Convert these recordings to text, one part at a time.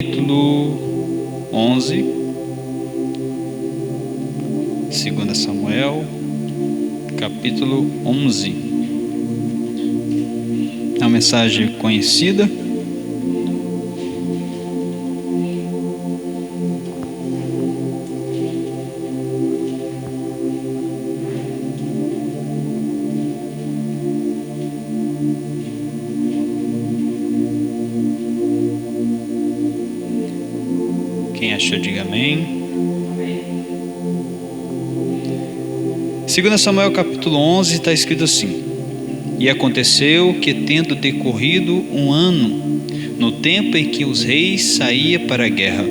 Capítulo 11, 2 Samuel, capítulo 11. É uma mensagem conhecida. Quem achou, diga amém. 2 Samuel capítulo 11 está escrito assim: E aconteceu que, tendo decorrido um ano, no tempo em que os reis saíam para a guerra,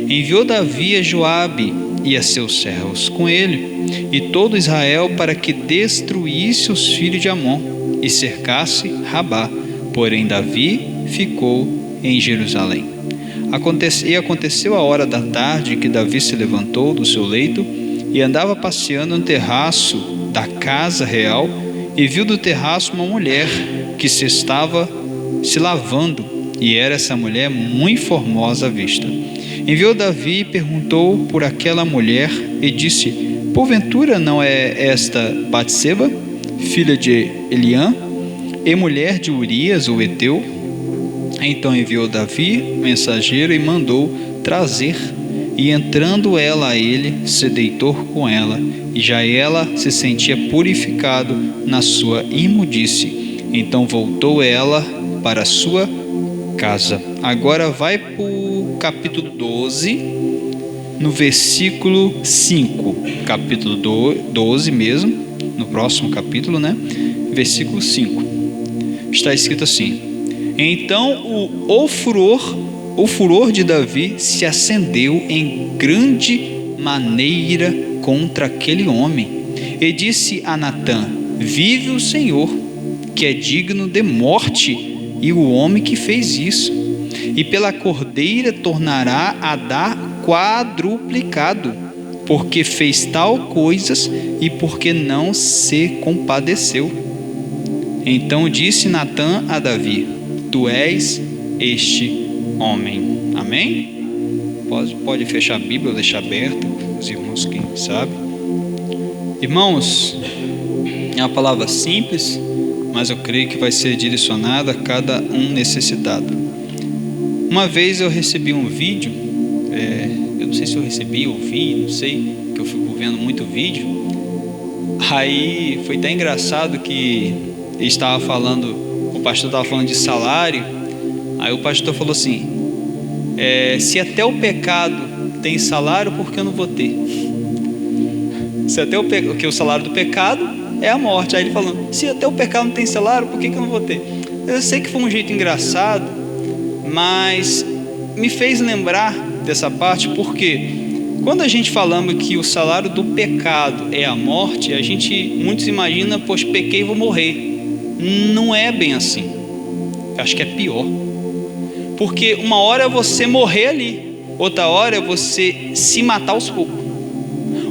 enviou Davi a Joabe e a seus servos com ele e todo Israel para que destruísse os filhos de Amon e cercasse Rabá. Porém Davi ficou em Jerusalém. Aconteceu a hora da tarde que Davi se levantou do seu leito e andava passeando no terraço da casa real, e viu do terraço uma mulher que estava se lavando, e era essa mulher muito formosa à vista. Enviou Davi e perguntou por aquela mulher e disse: Porventura não é esta Batseba, filha de Eliã, e mulher de Urias o heteu? Então enviou Davi mensageiro e mandou trazer, e entrando ela a ele, se deitou com ela, e já ela se sentia purificado na sua imundície. Então voltou ela para a sua casa. Agora vai para o capítulo 12, no versículo 5. Capítulo 12 mesmo, no próximo capítulo, né? Versículo 5. Está escrito assim: Então o furor de Davi se acendeu em grande maneira contra aquele homem, e disse a Natã: Vive o Senhor, que é digno de morte, e o homem que fez isso, e pela cordeira tornará a dar quadruplicado, porque fez tal coisas e porque não se compadeceu. Então disse Natã a Davi: Tu és este homem. Amém? Pode fechar a Bíblia ou deixar aberta, os irmãos que sabem. Irmãos, é uma palavra simples, mas eu creio que vai ser direcionada a cada um necessitado. Uma vez eu recebi um vídeo, eu não sei se eu recebi ou vi, não sei, que eu fico vendo muito vídeo. Aí foi até engraçado que ele estava falando, o pastor estava falando de salário. Aí o pastor falou assim: se até o pecado tem salário, por que eu não vou ter? Se até porque o salário do pecado é a morte. Aí ele falando: se até o pecado não tem salário, por que eu não vou ter? Eu sei que foi um jeito engraçado, mas me fez lembrar dessa parte, porque quando a gente falamos que o salário do pecado é a morte, muitos imaginam: pois pequei e vou morrer. Não é bem assim. Acho que é pior, porque uma hora é você morrer ali, outra hora é você se matar aos poucos.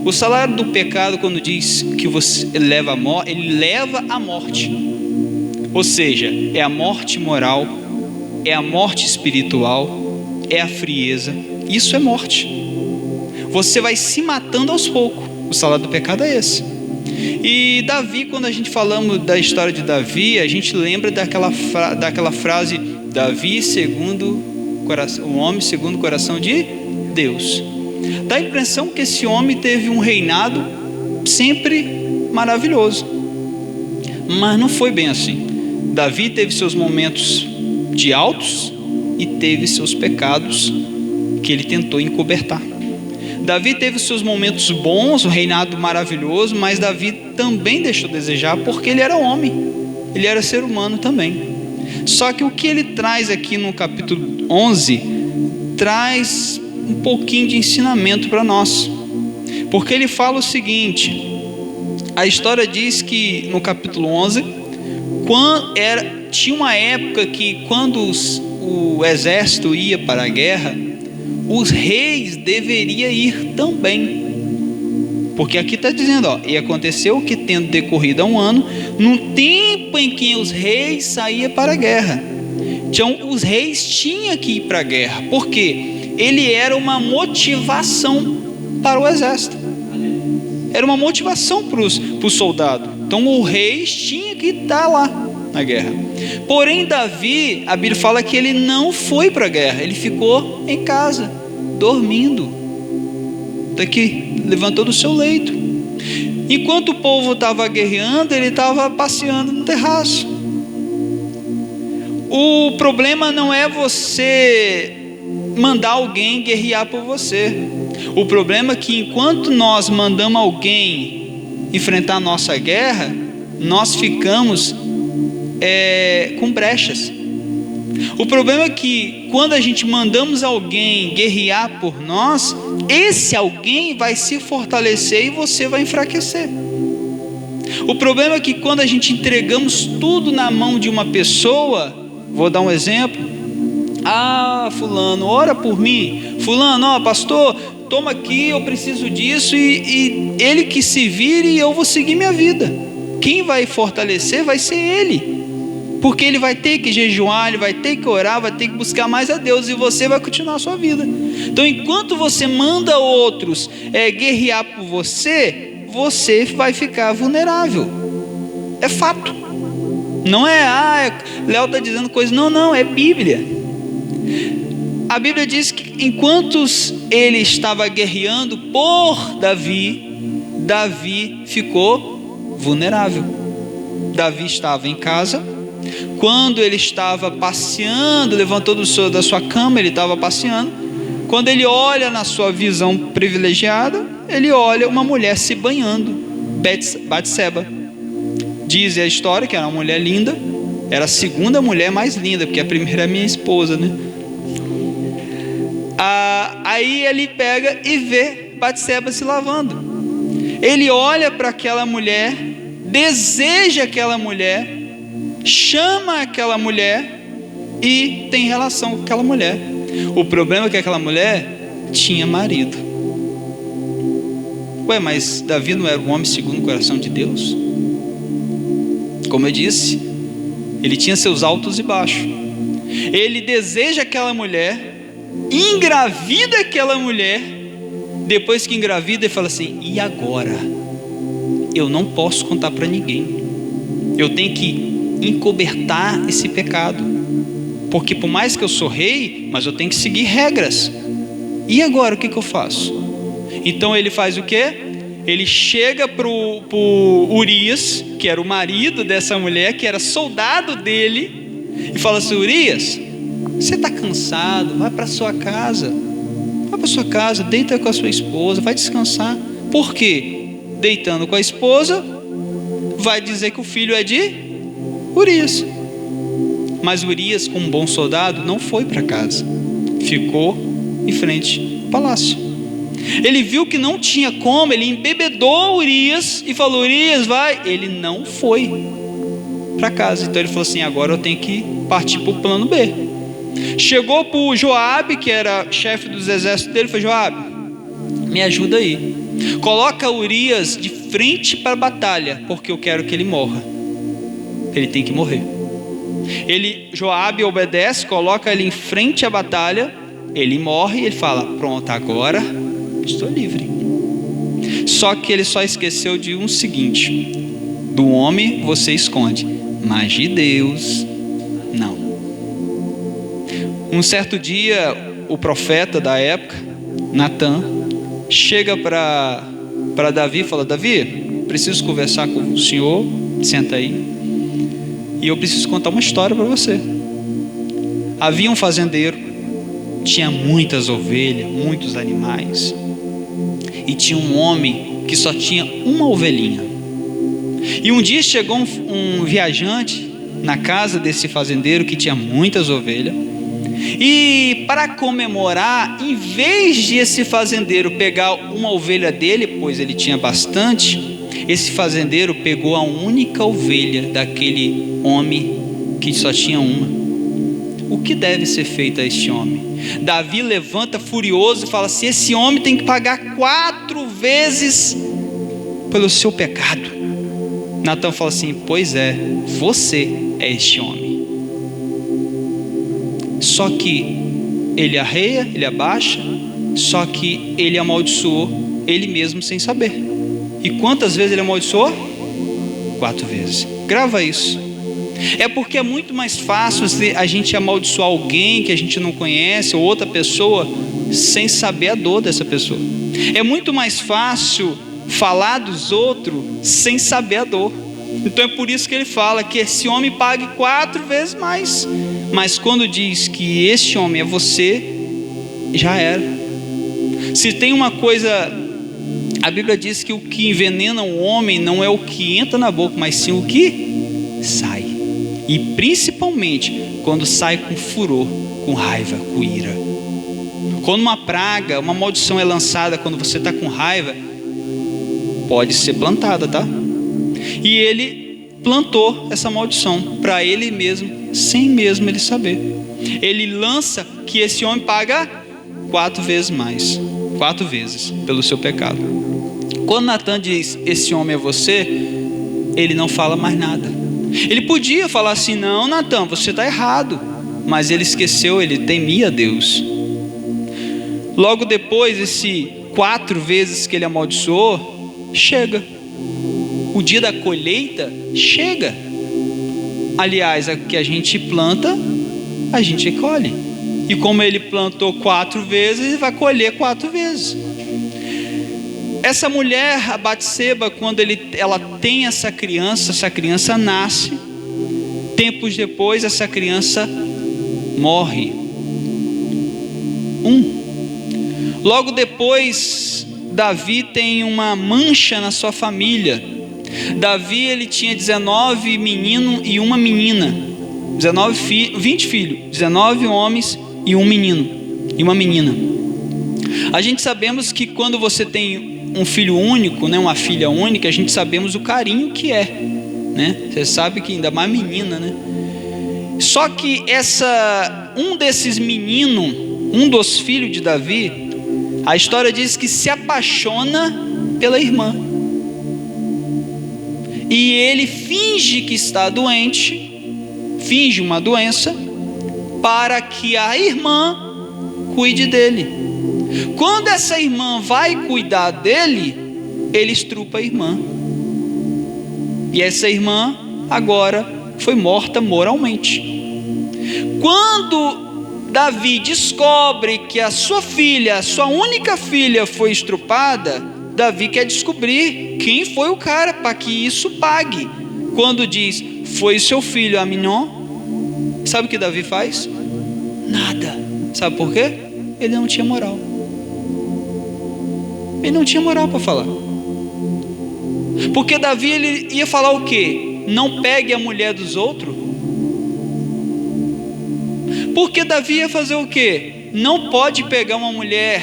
O salário do pecado, quando diz que você leva a morte, ele leva à morte, ou seja, é a morte moral, é a morte espiritual, é a frieza. Isso é morte. Você vai se matando aos poucos. O salário do pecado é esse. E Davi, quando a gente falamos da história de Davi, a gente lembra daquela frase: Davi segundo o homem segundo o coração de Deus. Dá a impressão que esse homem teve um reinado sempre maravilhoso, mas não foi bem assim. Davi teve seus momentos de altos e teve seus pecados que ele tentou encobertar. Davi teve seus momentos bons, um reinado maravilhoso, mas Davi também deixou a desejar, porque ele era homem, ele era ser humano também. Só que o que ele traz aqui no capítulo 11, traz um pouquinho de ensinamento para nós, porque ele fala o seguinte: a história diz que no capítulo 11, tinha uma época que quando o exército ia para a guerra, os reis deveriam ir também, porque aqui está dizendo, e aconteceu que, tendo decorrido um ano, no tempo em que os reis saíam para a guerra, Então os reis tinham que ir para a guerra, porque ele era uma motivação para o exército, era uma motivação para os soldados. Então o rei tinha que estar lá na guerra. Porém Davi, a Bíblia fala que ele não foi para a guerra, ele ficou em casa, dormindo, daqui, levantou do seu leito. Enquanto o povo estava guerreando, ele estava passeando no terraço. O problema não é você mandar alguém guerrear por você. O problema é que enquanto nós mandamos alguém enfrentar a nossa guerra, nós ficamos com brechas. O problema é que quando a gente mandamos alguém guerrear por nós, esse alguém vai se fortalecer e você vai enfraquecer. O problema é que quando a gente entregamos tudo na mão de uma pessoa, vou dar um exemplo: fulano, ora por mim, fulano, pastor, toma aqui, eu preciso disso, e ele que se vire e eu vou seguir minha vida. Quem vai fortalecer vai ser ele, porque ele vai ter que jejuar, ele vai ter que orar, vai ter que buscar mais a Deus, e você vai continuar a sua vida. Então enquanto você manda outros guerrear por você, você vai ficar vulnerável. É fato. Não Léo está dizendo coisa, não, é Bíblia. A Bíblia diz que enquanto ele estava guerreando por Davi, Davi ficou vulnerável. Davi estava em casa. Quando ele estava passeando, levantou da sua cama, ele estava passeando. Quando ele olha na sua visão privilegiada, ele olha uma mulher se banhando, Batseba. Diz a história que era uma mulher linda, era a segunda mulher mais linda, porque a primeira é minha esposa, né? Aí ele pega e vê Batseba se lavando. Ele olha para aquela mulher, deseja aquela mulher, chama aquela mulher e tem relação com aquela mulher. O problema é que aquela mulher tinha marido. Mas Davi não era um homem segundo o coração de Deus? Como eu disse, ele tinha seus altos e baixos. Ele deseja aquela mulher, engravida aquela mulher. Depois que engravida, ele fala assim: e agora? Eu não posso contar para ninguém, eu tenho que encobertar esse pecado, porque por mais que eu sou rei, mas eu tenho que seguir regras. E agora o que eu faço? Então ele faz o quê? Ele chega para o Urias, que era o marido dessa mulher, que era soldado dele, e fala assim: Urias, você está cansado, vai para sua casa, deita com a sua esposa, vai descansar. Por quê? Deitando com a esposa, vai dizer que o filho é de Urias. Mas Urias, como um bom soldado, não foi para casa, ficou em frente ao palácio. Ele viu que não tinha como, ele embebedou Urias e falou: Urias, vai. Ele não foi para casa. Então ele falou assim: agora eu tenho que partir para o plano B. Chegou para o Joabe, que era chefe dos exércitos dele, falou: Joabe, me ajuda aí, coloca Urias de frente para a batalha, porque eu quero que ele morra. Ele tem que morrer. Joabe obedece, coloca ele em frente à batalha, ele morre e ele fala: pronto, agora estou livre. Só que ele só esqueceu de um seguinte: do homem você esconde, mas de Deus não. Um certo dia, o profeta da época, Natan, chega para Davi e fala: Davi, preciso conversar com o senhor, senta aí, e eu preciso contar uma história para você. Havia um fazendeiro, tinha muitas ovelhas, muitos animais, e tinha um homem que só tinha uma ovelhinha. E um dia chegou um viajante na casa desse fazendeiro que tinha muitas ovelhas, e para comemorar, em vez de esse fazendeiro pegar uma ovelha dele, pois ele tinha bastante, esse fazendeiro pegou a única ovelha daquele homem que só tinha uma. O que deve ser feito a este homem? Davi levanta furioso e fala assim: esse homem tem que pagar 4 vezes pelo seu pecado. Natan fala assim: pois é, você é este homem. só que ele arreia, ele abaixa, só que ele amaldiçoou ele mesmo sem saber. E quantas vezes ele amaldiçoou? 4 vezes. Grava isso. É porque é muito mais fácil a gente amaldiçoar alguém que a gente não conhece, ou outra pessoa, sem saber a dor dessa pessoa. É muito mais fácil falar dos outros sem saber a dor. Então é por isso que ele fala que esse homem pague 4 vezes mais. Mas quando diz que esse homem é você, já era. Se tem uma coisa, a Bíblia diz que o que envenena o homem não é o que entra na boca, mas sim o que sai. E principalmente quando sai com furor, com raiva, com ira. Quando uma praga, uma maldição é lançada quando você está com raiva, pode ser plantada, tá? E ele plantou essa maldição para ele mesmo, sem mesmo ele saber. Ele lança que esse homem paga 4 vezes mais, 4 vezes pelo seu pecado. Quando Natan diz, esse homem é você, ele não fala mais nada. Ele podia falar assim, não, Natan, você está errado. Mas ele esqueceu, ele temia Deus. Logo depois, esse 4 vezes que ele amaldiçoou, chega. O dia da colheita chega. Aliás, o que a gente planta, a gente colhe. E como ele plantou 4 vezes, ele vai colher 4 vezes. Essa mulher, a Batseba, quando ela tem essa criança nasce. Tempos depois, essa criança morre. Logo depois, Davi tem uma mancha na sua família. Davi, ele tinha 19 meninos e uma menina. 20 filhos, 19 homens e um menino e uma menina. A gente sabemos que quando você tem um filho único, né, uma filha única, a gente sabemos o carinho que é, né? Você sabe que ainda mais menina, né? Só que um desses meninos, um dos filhos de Davi, a história diz que se apaixona pela irmã. E ele finge que está doente, finge uma doença, para que a irmã cuide dele. Quando essa irmã vai cuidar dele, ele estrupa a irmã. E essa irmã agora foi morta moralmente. Quando Davi descobre que a sua filha, a sua única filha, foi estrupada, Davi quer descobrir quem foi o cara para que isso pague. Quando diz, foi seu filho Aminon, sabe o que Davi faz? Nada. Sabe por quê? Ele não tinha moral. Ele não tinha moral para falar. Porque Davi, ele ia falar o quê? Não pegue a mulher dos outros. Porque Davi ia fazer o quê? Não pode pegar uma mulher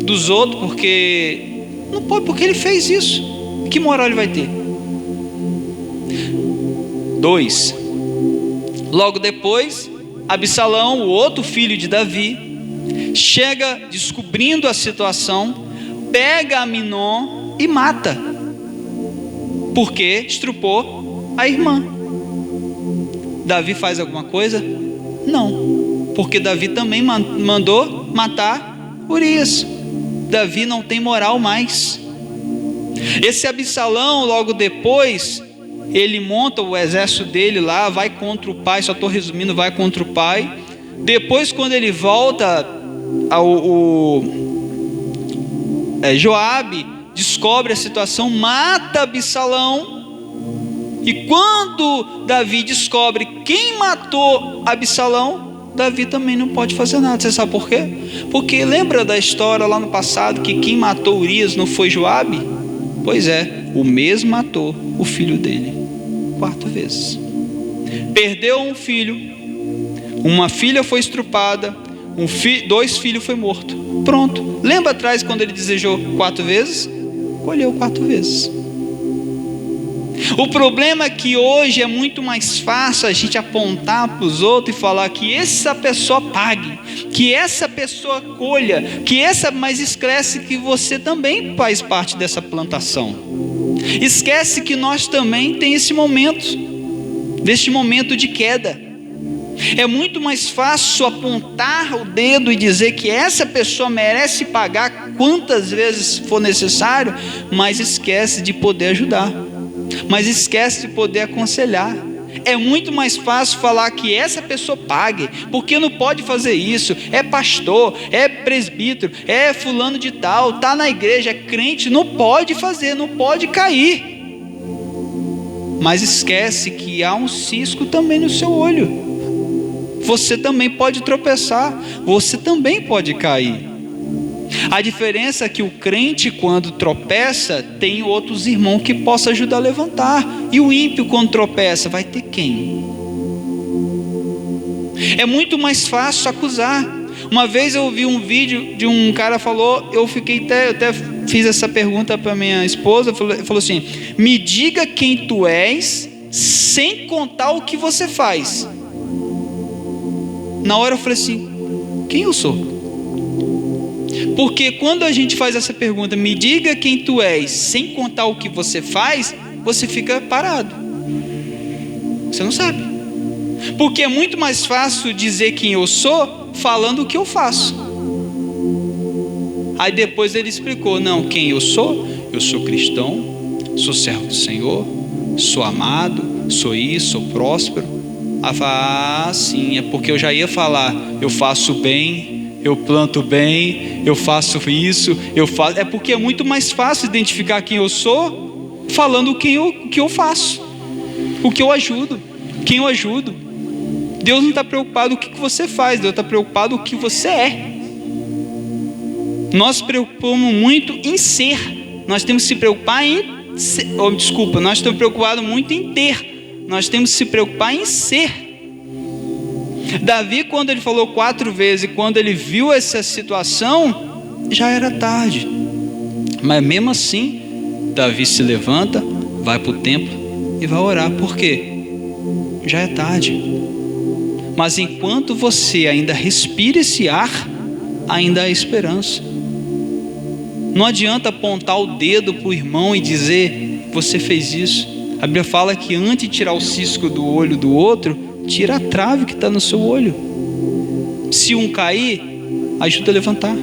dos outros, porque não pode, porque ele fez isso. Que moral ele vai ter? 2. Logo depois, Absalão, o outro filho de Davi, chega descobrindo a situação, pega Aminon e mata, porque estrupou a irmã. Davi faz alguma coisa? Não, porque Davi também mandou matar Urias. Davi não tem moral mais. Esse Absalão, logo depois, ele monta o exército dele lá, vai contra o pai, só estou resumindo, vai contra o pai. Depois, quando ele volta, Joabe descobre a situação, mata Absalão. E quando Davi descobre quem matou Absalão, Davi também não pode fazer nada. Você sabe por quê? Porque lembra da história lá no passado que quem matou Urias não foi Joabe? Pois é, o mesmo matou o filho dele 4 vezes. Perdeu um filho, uma filha foi estrupada, 2 filhos foi morto. Pronto. Lembra atrás quando ele desejou 4 vezes? Colheu 4 vezes. O problema é que hoje é muito mais fácil a gente apontar para os outros e falar que essa pessoa pague, que essa pessoa colha, mas esquece que você também faz parte dessa plantação. Esquece que nós também tem esse momento de queda. É muito mais fácil apontar o dedo e dizer que essa pessoa merece pagar quantas vezes for necessário, mas esquece de poder ajudar, mas esquece de poder aconselhar. É muito mais fácil falar que essa pessoa pague, porque não pode fazer isso, é pastor, é presbítero, é fulano de tal, está na igreja, é crente, não pode fazer, não pode cair. Mas esquece que há um cisco também no seu olho. Você também pode tropeçar, você também pode cair. A diferença é que o crente, quando tropeça, tem outros irmãos que possam ajudar a levantar. E o ímpio, quando tropeça, vai ter quem? É muito mais fácil acusar. Uma vez eu vi um vídeo de um cara falou, eu até fiz essa pergunta para minha esposa, falou assim: me diga quem tu és, sem contar o que você faz. Na hora eu falei assim: quem eu sou? Porque quando a gente faz essa pergunta, me diga quem tu és, sem contar o que você faz, você fica parado. Você não sabe. Porque é muito mais fácil dizer quem eu sou, falando o que eu faço. Aí depois ele explicou: não, quem eu sou cristão, sou servo do Senhor, sou amado, sou isso, sou próspero. Ah, sim, é porque eu já ia falar, eu faço bem, eu planto bem, eu faço isso, eu faço. É porque é muito mais fácil identificar quem eu sou, falando o que eu faço, o que eu ajudo, quem eu ajudo. Deus não está preocupado com o que você faz, Deus está preocupado com o que você é. Nós nos preocupamos muito em ser, nós temos que se preocupar em ser, nós estamos preocupados muito em ter. Nós temos que se preocupar em ser. Davi, quando ele falou 4 vezes, quando ele viu essa situação, já era tarde. Mas mesmo assim, Davi se levanta, vai para o templo e vai orar. Por quê? Já é tarde. Mas enquanto você ainda respira esse ar, ainda há esperança. Não adianta apontar o dedo para o irmão e dizer: você fez isso. A Bíblia fala que antes de tirar o cisco do olho do outro, tira a trave que está no seu olho. Se um cair, ajuda a levantar.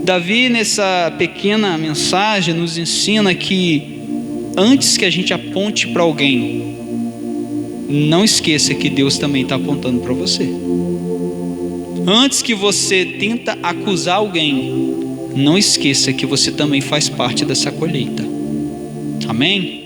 Davi, nessa pequena mensagem, nos ensina que antes que a gente aponte para alguém, não esqueça que Deus também está apontando para você. Antes que você tenta acusar alguém, não esqueça que você também faz parte dessa colheita. Amém?